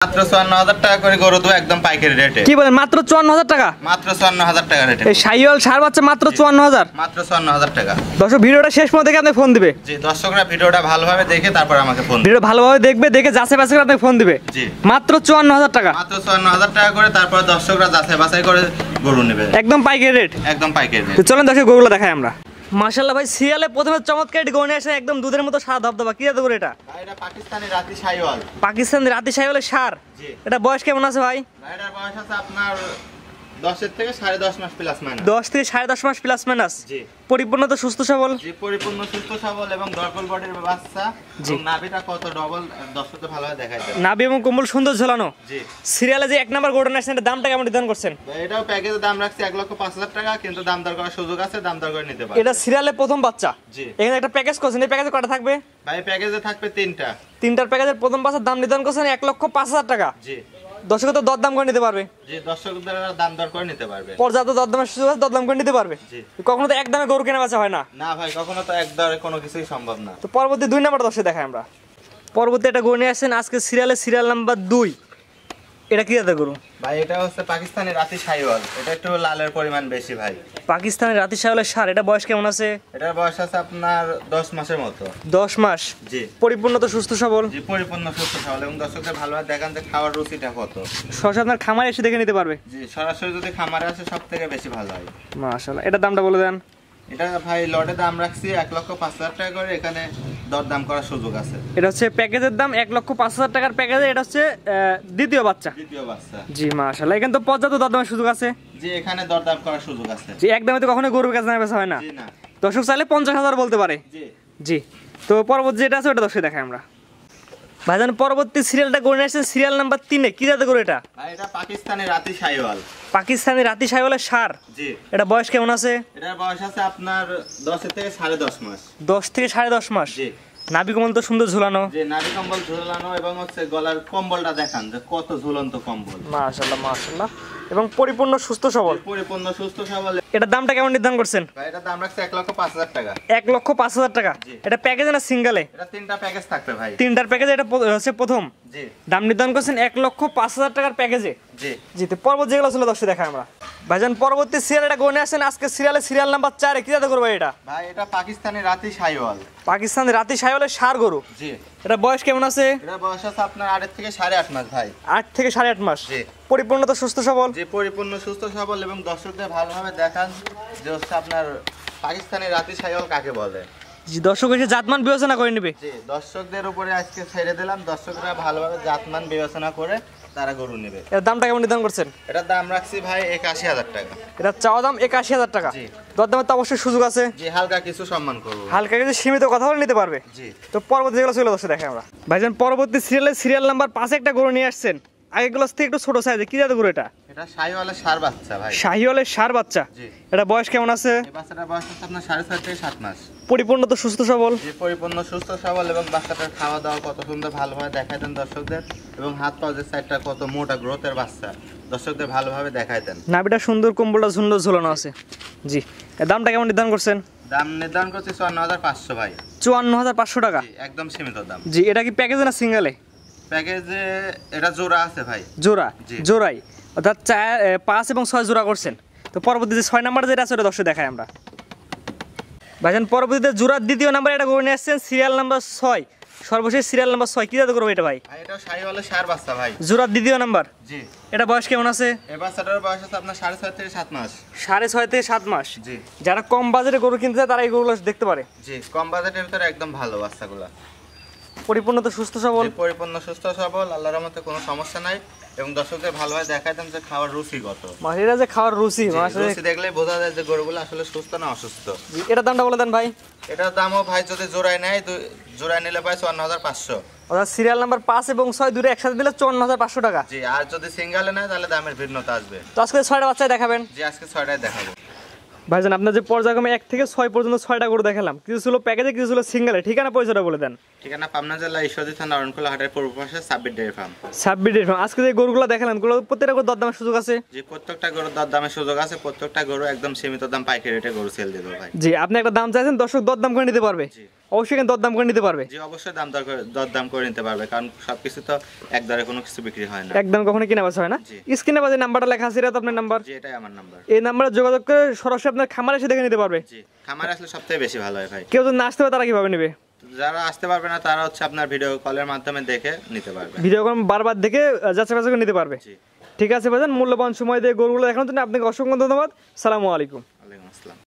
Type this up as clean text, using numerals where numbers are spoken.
মাত্র ৫৪,০০০ টাকা করে গরু তো একদম পাইকারি রেটে। কি বলেন মাত্র ৫৪,০০০ টাকা? মাত্র ৫৪,০০০ টাকা রেটে। এই শাহিওয়াল ষাঁড় বাচ্চা মাত্র ৫৪,০০০? মাত্র ৫৪,০০০ টাকা। দর্শক ভিডিওটা শেষ পর্যন্ত দেখে আপনি ফোন দিবে। জি, দর্শকরা ভিডিওটা ভালোভাবে দেখে তারপর আমাকে ফোন দিবে। ভিডিও ভালোভাবে দেখবে, দেখে যাচাই বাছাই করে আপনাকে ফোন দিবে। জি, মাত্র ৫৪,০০০ টাকা। মাত্র ৫৪,০০০ টাকা করে তারপর দর্শকরা যাচাই বাছাই করে গরু নেবে। একদম পাইকারি রেট। একদম পাইকারি রেট। তো চলেন দর্শক গরুগুলো দেখাই আমরা। মাশাআল্লাহ ভাই, সিরিয়ালে প্রথমে চমৎকার একটি গরু নিয়ে আসেন, একদম দুধের মতো সাদা ধবধবা। কি জাতের গরু এটা? ভাই এটা পাকিস্তানি রাতি শাহিওয়াল। পাকিস্তানি রাতি শাহিওয়ালের ষাঁড়। জি। এটা বয়স কেমন আছে ভাই? ভাই এটার বয়স আছে আপনার 10 থেকে 10.5 মাস প্লাস মাইনাস। 10 থেকে 10.5 মাস প্লাস মাইনাস। জি। পরিপূর্ণ তো সুস্থ সবল। জি, পরিপূর্ণ সুস্থ সবল এবং ডবল বডির বাচ্চা। জি। এবং নাভিটা কত ডবল দর্শককে ভালোভাবে দেখাই দেয়। নাভি এবং কম্বল সুন্দর ঝোলানো। জি। সিরিয়ালে যে এক নাম্বার গরুটা নিয়েছেন, এটার দামটা কেমন নির্ধারণ করছেন? এটাও প্যাকেজের দাম রাখছি ১,৫০,০০০ টাকা, কিন্তু দাম দর করার সুযোগ আছে, দাম দর করে নিতে পারবে। এটা সিরিয়ালে প্রথম বাচ্চা। জি। এখানে একটা প্যাকেজ করছেন, এই প্যাকেজে কটা থাকবে? ভাই প্যাকেজে থাকবে 3টা। তিনটার প্যাকেজের প্রথম বাচ্চার দাম নির্ধারণ করছেন ১,০৫,০০০ টাকা। জি। দর্শক তো দরদাম করে নিতে পারবে। জি, দর্শকদের দাম দর করে নিতে পারবে। পর্যাপ্ত দরদামের সুযোগ আছে, দরদাম করে নিতে পারবে। জি। কখনো তো একদমে গরু কেনা বেচা হয় না। না ভাই, কখনো তো এক দরে কোনো কিছুই সম্ভব না। তো পরবর্তী 2 নাম্বার দর্শক দেখাই আমরা। পরবর্তী একটা গরু নিয়ে আসছেন আজকে সিরিয়াল নাম্বার 2। এটা কি জাতের গরু? ভাই এটা হচ্ছে পাকিস্তানি রাতি শাহিওয়াল। এটা একটু লালের পরিমাণ বেশি ভাই। পাকিস্তানের রাতি শাহিওয়ালের ষাঁড়। এটা বয়স কেমন আছে? এটার বয়স আছে আপনার 10 মাসের মতো। 10 মাস। জি। পরিপূর্ণ তো সুস্থ সবল। জি, পরিপূর্ণ সুস্থ সবল এবং দর্শকদের ভালোভাবে দেখান যে খাওয়ার রুচিটা কত। সরাসরি আপনার খামারে এসে দেখে নিতে পারবে। জি, সরাসরি যদি খামারে আসে সব থেকে বেশি ভালো হয়। মাশাআল্লাহ। এটার দামটা বলে দেন। এটা ভাই লটে দাম রাখছি ১,৫০,০০০ টাকা করে, এখানে দরদাম করার সুযোগ আছে। এটা হচ্ছে প্যাকেজের দাম ১,৫০,০০০ টাকার প্যাকেজে। এটা হচ্ছে দ্বিতীয় বাচ্চা। দ্বিতীয় বাচ্চা। জি মাশাআল্লাহ, এখানে তো পর্যাপ্ত দরদামের সুযোগ আছে। জি, এখানে দরদাম করার সুযোগ আছে। জি, একদমই তো কখনো গরুর কাছে না বেচা হয় না। জি না। দর্শক চাইলে ৫০,০০০ বলতে পারে। জি। জি। তো পরবর্তী যেটা আছে ওটা দর্শক দেখাই আমরা। ভাইজান পরবর্তী সিরিয়ালটা গরু নিয়ে আসছেন সিরিয়াল নাম্বার 3-এ। কি জাতের গরু এটা? ভাই এটা পাকিস্তানি রাতি শাহিওয়াল। পাকিস্তানি রাতি শাহিওয়ালের ষাঁড়। জি। এটা বয়স কেমন আছে? এটার বয়স আছে আপনার 10 থেকে 10.5 মাস। 10 থেকে 10.5 মাস। জি। নাভি কমল তো সুন্দর ঝুলানো। যে নাভি কম্বল ঝুলানো এবং হচ্ছে গলার কম্বলটা দেখান যে কত ঝুলন্ত কম্বল। মাশাআল্লাহ মাশাআল্লাহ, এবং পরিপূর্ণ সুস্থ সবল। পরিপূর্ণ সুস্থ সবল। এটার দামটা কেমন নির্ধারণ করছেন? ভাই এটা দাম রাখছে ১,৫০,০০০ টাকা। ১,৫০,০০০ টাকা। জি। এটা প্যাকেজে না সিঙ্গেলে? এটা 3টা প্যাকেজ থাকবে ভাই। 3টার প্যাকেজে এটা হচ্ছে প্রথম। জি। দাম নির্ধারণ করছেন ১,৫০,০০০ টাকার প্যাকেজে। জি। জি। তো পরবর্তী যেগুলো ছিল দর্শক দেখাই আমরা। ভাইজান পরবর্তী সিরিয়ালটা গরু নিয়ে আসছেন আজকে সিরিয়াল নাম্বার 4-এ। কি জাতের গরু ভাই এটা? ভাই এটা পাকিস্তানি রাতি শাহিওয়াল। পাকিস্তানি রাতি শাহিওয়ালের ষাঁড় গরু। জি। এটা বয়স কেমন আছে? এটা বয়স আছে আপনার 8 থেকে 8.5 মাস ভাই। 8 থেকে 8.5 মাস। জি। পরিপূর্ণ তো সুস্থ সবল। যে পরিপূর্ণ সুস্থ সবল এবং দর্শকদের ভালোভাবে দেখান যে হচ্ছে আপনার পাকিস্তানি রাতি শাহিওয়াল কাকে বলে। জি, দর্শক এসে জাতমান বিবেচনা করে নেবে। জি, দর্শকদের উপরে আজকে ছেড়ে দিলাম, দর্শকরা ভালোভাবে জাতমান বিবেচনা করে তারা গরু নেবে। এর দামটা কেমন নির্ধারণ করছেন? এটার দাম রাখছি ভাই ৮১,০০০ টাকা। এটা চাওয়া দাম ৮১,০০০ টাকা। জি। দরদামের তো অবশ্যই সুযোগ আছে। জি, হালকা কিছু সম্মান করবো। হালকা কিছু সীমিত কথা বলে নিতে পারবে। জি। তো পরবর্তী যেগুলো ছিল দর্শক দেখাই আমরা। ভাইজান পরবর্তী সিরিয়াল নাম্বার 5-এ একটা গরু নিয়ে আসছেন। আগেগুলো থেকে একটু ছোট সাইজে। কি জাতের গরু এটা? এটা শাহিওয়ালের ষাঁড় বাচ্চা ভাই। শাহিওয়ালের ষাঁড় বাচ্চা। জি। এটা বয়স কেমন আছে? এই বাচ্চাটার বয়স হচ্ছে আপনার 6.5 থেকে 7 মাস। পরিপূর্ণ তো সুস্থ সবল। যে পরিপূর্ণ সুস্থ সবল এবং বাচ্চাটার খাওয়া দাওয়া কত সুন্দর ভালোভাবে দেখাই দেন দর্শকদের, এবং হাত পাওয়ার সাইডটা কত মোটা গ্রোথের বাচ্চা দর্শকদের ভালোভাবে দেখাই দেন। নাভিটা সুন্দর, কম্বলটা সুন্দর ঝুলানো আছে। জি। এর দামটা কেমন নির্ধারণ করছেন? দাম নির্ধারণ করছি ৫৪,৫০০ ভাই। ৫৪,৫০০ টাকা। জি, একদম সীমিত দাম। জি। এটা কি প্যাকেজে না সিঙ্গেলে? প্যাকেজে এটা জোড়া আছে ভাই। জোড়া। জি। জোড়াই, অর্থাৎ 5 এবং 6 জোড়া করছেন। তো পরবর্তী যে 6 নাম্বার যেটা আছে ওটা দর্শক দেখাই আমরা। ভাইজান পরবর্তীতে জোড়ার দ্বিতীয় নাম্বার এটা গরু নিয়ে আসছেন সিরিয়াল নাম্বার 6, সর্বশেষ সিরিয়াল নাম্বার 6। কি জাতের গরু এটা ভাই? এটা শাহিওয়ালের ষাঁড় বাচ্চা ভাই। জোড়ার দ্বিতীয় নাম্বার। জি। এটা বয়স কেমন আছে? এই বাচ্চাটার বয়স আছে আপনার 6.5 থেকে 7 মাস। 6.5 থেকে 7 মাস। জি। যারা কম বাজারে গরু কিনতে চায় তারা এই গরুগুলো দেখতে পারে। জি, কম বাজেটের ভিতরে একদম ভালো বাচ্চাগুলো। পরিপূর্ণ তো সুস্থ সবল। পরিপূর্ণ সুস্থ সবল, আল্লাহর রহমতে কোনো সমস্যা নাই, এবং দর্শকদের ভালোভাবে দেখাই দেন যে খাওয়ার রুচি কত। মাহিরা যে খাওয়ার রুচি, রুচি দেখলেই বোঝা যায় যে গরুগুলো আসলে সুস্থ না অসুস্থ। এটার দামটা বলে দেন ভাই। এটার দামও ভাই যদি জোড়ায় নেয়, জোড়ায় নিলে পায় ৫৪,৫০০। অর্থাৎ সিরিয়াল নাম্বার ৫ এবং ৬ দুটো একসাথে দিলে ৫৪,৫০০ টাকা। জি, আর যদি সিঙ্গেলে নেয় তাহলে দামের ভিন্নতা আসবে। তো আজকে 6টা বাচ্চায় দেখাবেন। জি, আজকে 6টায় দেখাবো। ভাইজান আপনার যে পর্যায়ক্রমে 1 থেকে 6 পর্যন্ত 6টা গরু দেখালাম, কিছু ছিল প্যাকেজে, কিছু ছিল সিঙ্গেলে। ঠিকানা পরিচয়টা বলে দেন। ঠিকানা পাবনা জেলা ঈশ্বরদী থানা অরণকুলা হাটের পূর্ব পাশে 26 ডেয়ারি ফার্ম। 26 dairy farm. আজকে যে গরুগুলো দেখালাম গুলো প্রত্যেকটা গরুর দরদামের সুযোগ আছে। জি, প্রত্যেকটা গরুর দরদামের সুযোগ আছে। প্রত্যেকটা গরু একদম সীমিত দাম পাইকারি রেটে গরু সেল দিয়ে দেবো ভাই। জি। আপনি একটা দাম চাইছেন, দর্শক দরদাম করে নিতে পারবে। জি। অবশ্যই কিন্তু দরদাম করে নিতে পারবে। জি অবশ্যই দরদাম করে নিতে পারবে, কারণ সবকিছু তো এক দরে কোনো কিছু বিক্রি হয় না। একদম কখনো কিনা বেচা হয় না। জি। স্ক্রিনে বাজে নাম্বারটা লেখা আছে, এটা তো আপনার নাম্বার। জি এটাই আমার নাম্বার। এই নাম্বারে যোগাযোগ করে সরাসরি আপনার খামারে এসে দেখে নিতে পারবে। জি খামারে আসলে সবথেকে বেশি ভালো হয় ভাই। কেউ যদি না আসতে পারে তারা কিভাবে নেবে? যারা আসতে পারবে না তারা হচ্ছে আপনার ভিডিও কলের মাধ্যমে দেখে নিতে পারবে। ভিডিও কল বারবার দেখে যাচাই বাছাই করে নিতে পারবে। জি ঠিক আছে ভাইজান, মূল্যবান সময় দিয়ে গরুগুলো দেখানোর জন্য আপনাকে অসংখ্য ধন্যবাদ। সালামু আলাইকুম। ওয়ালাইকুম আসসালাম।